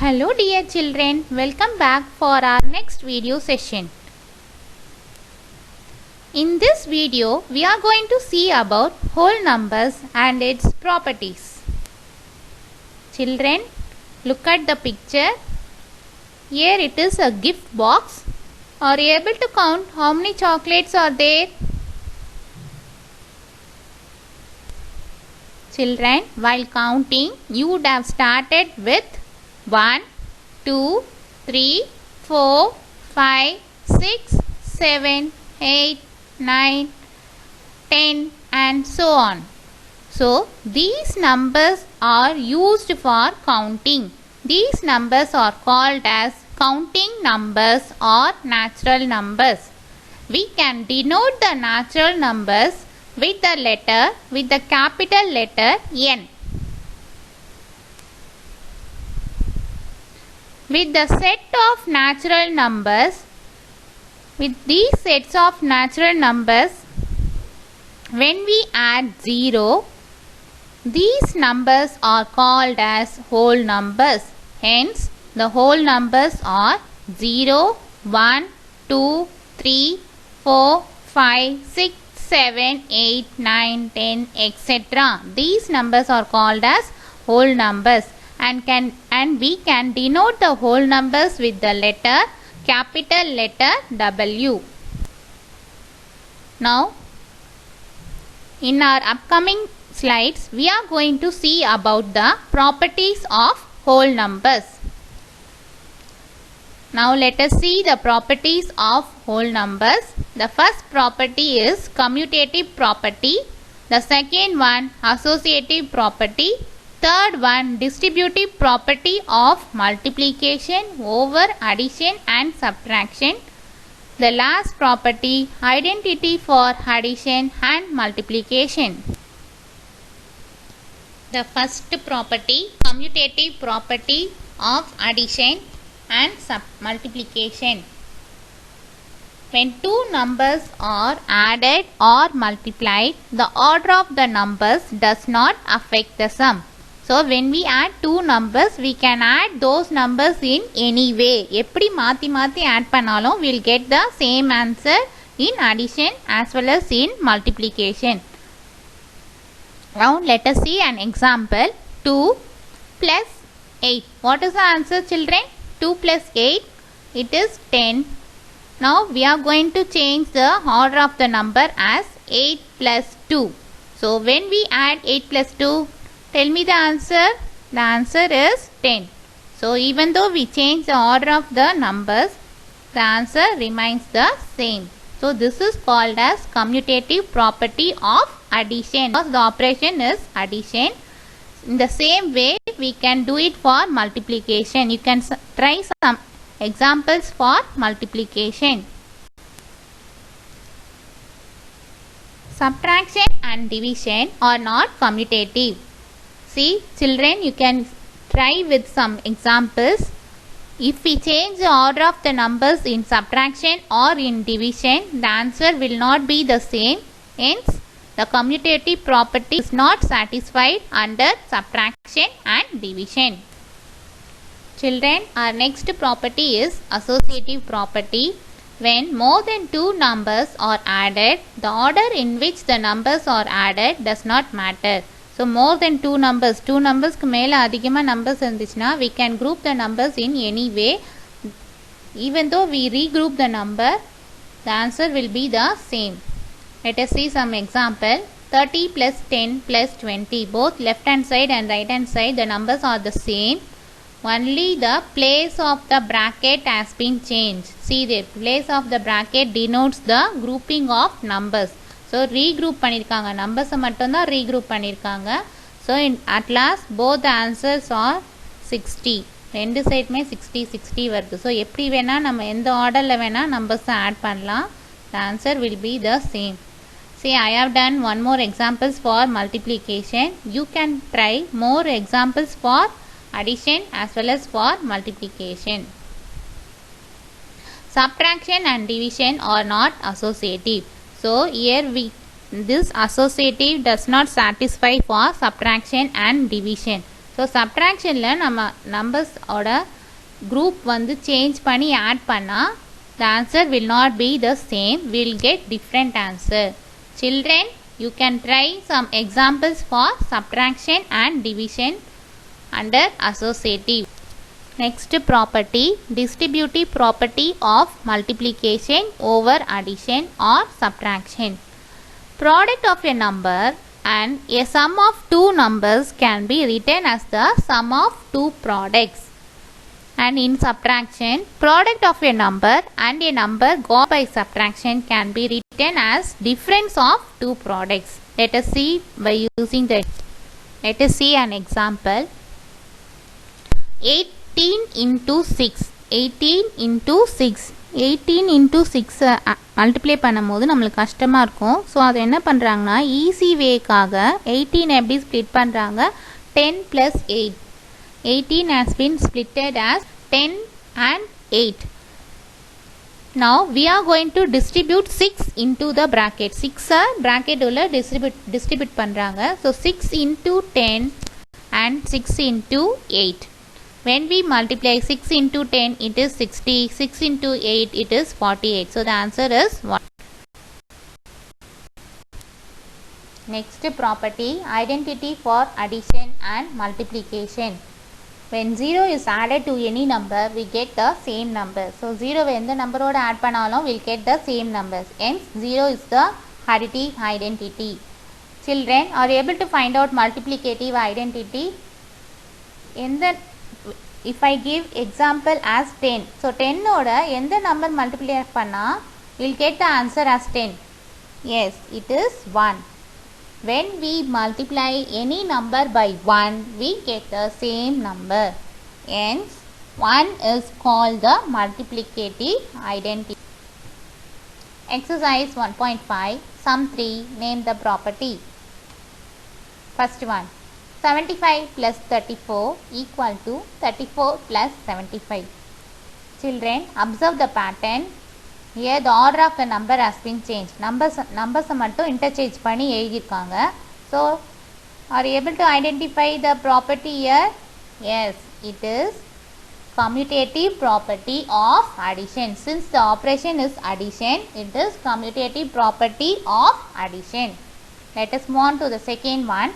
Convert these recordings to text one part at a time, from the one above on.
Hello dear children, welcome back for our next video session. In this video, we are going to see about whole numbers and its properties. Children, look at the picture. Here it is a gift box. Are you able to count how many chocolates are there? Children, while counting, you would have started with 1, 2, 3, 4, 5, 6, 7, 8, 9, 10 and so on. So, these numbers are used for counting. These numbers are called as counting numbers or natural numbers. We can denote the natural numbers with the capital letter N. With the set of natural numbers, with these sets of natural numbers, when we add 0, these numbers are called as whole numbers. Hence, the whole numbers are 0, 1, 2, 3, 4, 5, 6, 7, 8, 9, 10, etc. These numbers are called as whole numbers and we can denote the whole numbers with the capital letter W. Now, in our upcoming slides, we are going to see about the properties of whole numbers. Now, let us see the properties of whole numbers. The first property is commutative property. The second one, associative property. Third one, distributive property of multiplication over addition and subtraction. The last property, identity for addition and multiplication. The first property, commutative property of addition and multiplication. When two numbers are added or multiplied, the order of the numbers does not affect the sum. So, when we add two numbers, we can add those numbers in any way. எப்பிடி மாத்தி மாத்தி add பண்ணாலும் we will get the same answer in addition as well as in multiplication. Now, let us see an example. 2 plus 8. What is the answer, children? 2 plus 8. It is 10. Now, we are going to change the order of the number as 8 plus 2. So, when we add 8 plus 2, tell me the answer. The answer is 10. So, even though we change the order of the numbers, the answer remains the same. So, this is called as commutative property of addition. Because the operation is addition. In the same way, we can do it for multiplication. You can try some examples for multiplication. Subtraction and division are not commutative. See, children, you can try with some examples. If we change the order of the numbers in subtraction or in division, the answer will not be the same. Hence, the commutative property is not satisfied under subtraction and division. Children, our next property is associative property. When more than two numbers are added, the order in which the numbers are added does not matter. So, more than two numbers க்கு மேல அதிகமா numbers இருந்துச்சுனா, we can group the numbers in any way. Even though we regroup the number, the answer will be the same. Let us see some example. 30 plus 10 plus 20. Both left hand side and right hand side, the numbers are the same. Only the place of the bracket has been changed. See, the place of the bracket denotes the grouping of numbers. So, regroup பண்ணிருக்காங்க. Numbers மட்டும்தான் regroup பண்ணிருக்காங்க. So, at last, both the answers are 60. ரெண்டு சைடுமே 60 வருது. So, எப்படி வேணா நம்ம எந்த ஆர்டரில் வேணா numbers add பண்ணலாம். The answer will be the same. See, I have done one more examples for multiplication. You can try more examples for addition as well as for multiplication. Subtraction and division are not associative. So, here this associative does not satisfy for subtraction and division. So சப்ட்ராக்ஷனில் நம்ம நம்பர்ஸோட group வந்து change பண்ணி add பண்ணால் the answer will not be the same, we'll get different answer. Children, you can try some examples for subtraction and division under associative. Next property, distributive property of multiplication over addition or subtraction. Product of a number and a sum of two numbers can be written as the sum of two products. And in subtraction, product of a number and a number got by subtraction can be written as difference of two products. Let us see an example. 18 into 6. 18 into 6. 18 into 6 multiply பண்ணும்போது நம்மளுக்கு கஷ்டமாக இருக்கும். So அது என்ன பண்ணுறாங்கன்னா easy வேக்காக 18 எப்படி split பண்ணுறாங்க 10 plus 8. 18 has been splitted as 10 and 8. Now we are going to distribute 6 into the bracket. 6 bracket உள்ள distribute பண்றாங்க. So 6 into 10 and 6 into 8. When we multiply 6 into 10 it is 60. 6 into 8 it is 48. So the answer is 1. Next property, identity for addition and multiplication. When 0 is added to any number, we get the same number. So 0 எந்த நம்பரோட add பண்ணாலும் we'll get the same numbers. Hence 0 is the additive identity. Children are able to find out multiplicative identity. If I give example as 10. So 10 ஓட எந்த number multiply பண்ணா we'll get the answer as 10. Yes, it is 1. When we multiply any number by 1, we get the same number. Hence, 1 is called the multiplicative identity. Exercise 1.5, Sum 3, name the property. First one, 75 plus 34 equal to 34 plus 75. Children, observe the pattern. Here the order of the number has been changed. Numbers மட்டும் interchange பண்ணி எழுதிருக்காங்க. So are you able to identify the property here? Yes, it is commutative property of addition. Since the operation is addition, it is commutative property of addition. Let us move on to the second one.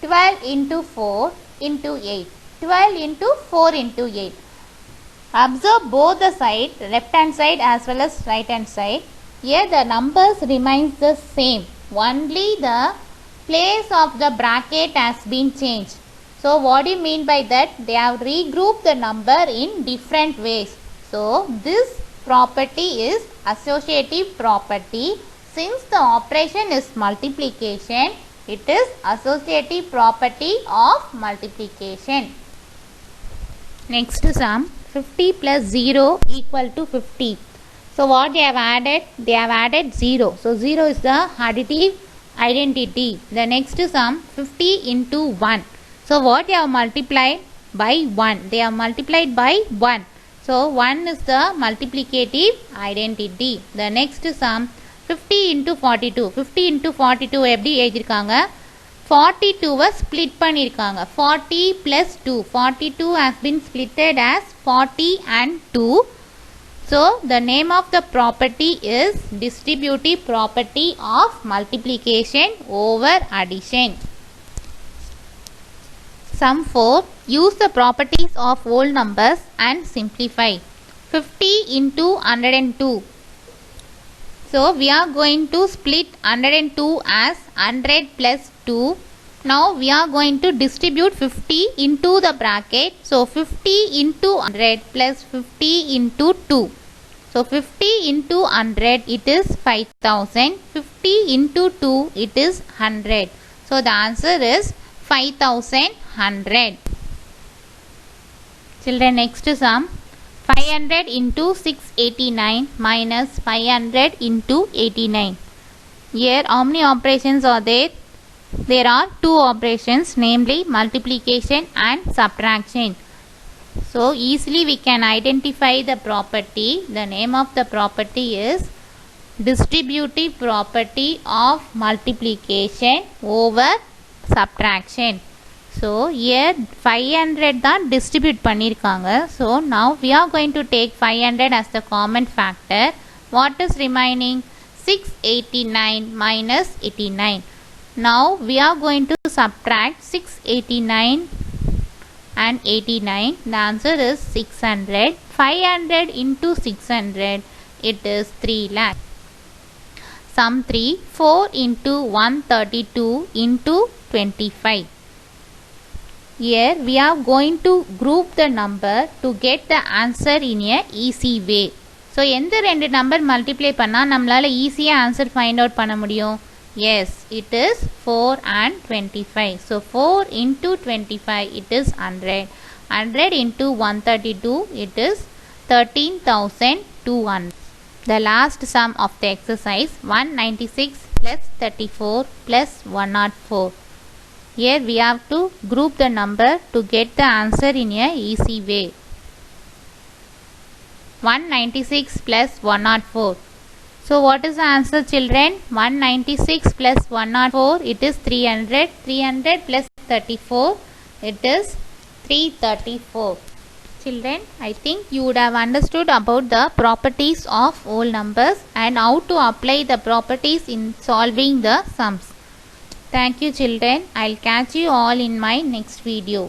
12 into 4 into 8. 12 into 4 into 8. Observe both the side, left hand side as well as right hand side. Here the numbers remains the same. Only the place of the bracket has been changed. So what do you mean by that? They have regrouped the number in different ways. So this property is associative property. Since the operation is multiplication, it is associative property of multiplication. Next sum. 50 plus 0 equal to 50. So what they have added? They have added 0. So 0 is the additive identity. The next sum 50 into 1. So what they have multiplied by 1? They have multiplied by 1. So 1 is the multiplicative identity. The next sum 50 into 42. 50 into 42 எப்படி எழுதிருக்காங்க 42 split பண்ணிருக்காங்க 40 plus 2. 42 has been splitted as 40 and 2. So the name of the property is distributive property of multiplication over addition. Sum 4. Use the properties of whole numbers and simplify. 50 into 102. So we are going to split 102 as 100 plus 2. Now we are going to distribute 50 into the bracket. So 50 into 100 plus 50 into 2. So 50 into 100 it is 5000. 50 into 2 it is 100. So the answer is 5100. Children, next sum. 500 into 689 minus 500 into 89. Here how many operations are there? There are two operations, namely multiplication and subtraction. So easily we can identify the property. The name of the property is distributive property of multiplication over subtraction. So here 500 தான் distribute பண்ணிருக்காங்க. So now we are going to take 500 as the common factor. What is remaining? 689 minus 89. Now we are going to subtract 689 and 89. The answer is 600. 500 into 600, it is 3 lakh. Sum 3, 4 into 132 into 25. Here we are going to group the number to get the answer in a easy way. So எந்த ரெண்டு number multiply பண்ணா நம்மளால ஈஸியா answer find out பண்ண முடியும்? Yes, it is 4 and 25. So 4 into 25, it is 100. 100 into 132, it is 13,200. The last sum of the exercise, 196 plus 34 plus 104. Here we have to group the number to get the answer in a easy way. 196 plus 104. So what is the answer, children? 196 plus 104, it is 300. 300 plus 34, it is 334. Children, I think you would have understood about the properties of whole numbers and how to apply the properties in solving the sums. Thank you, children. I'll catch you all in my next video.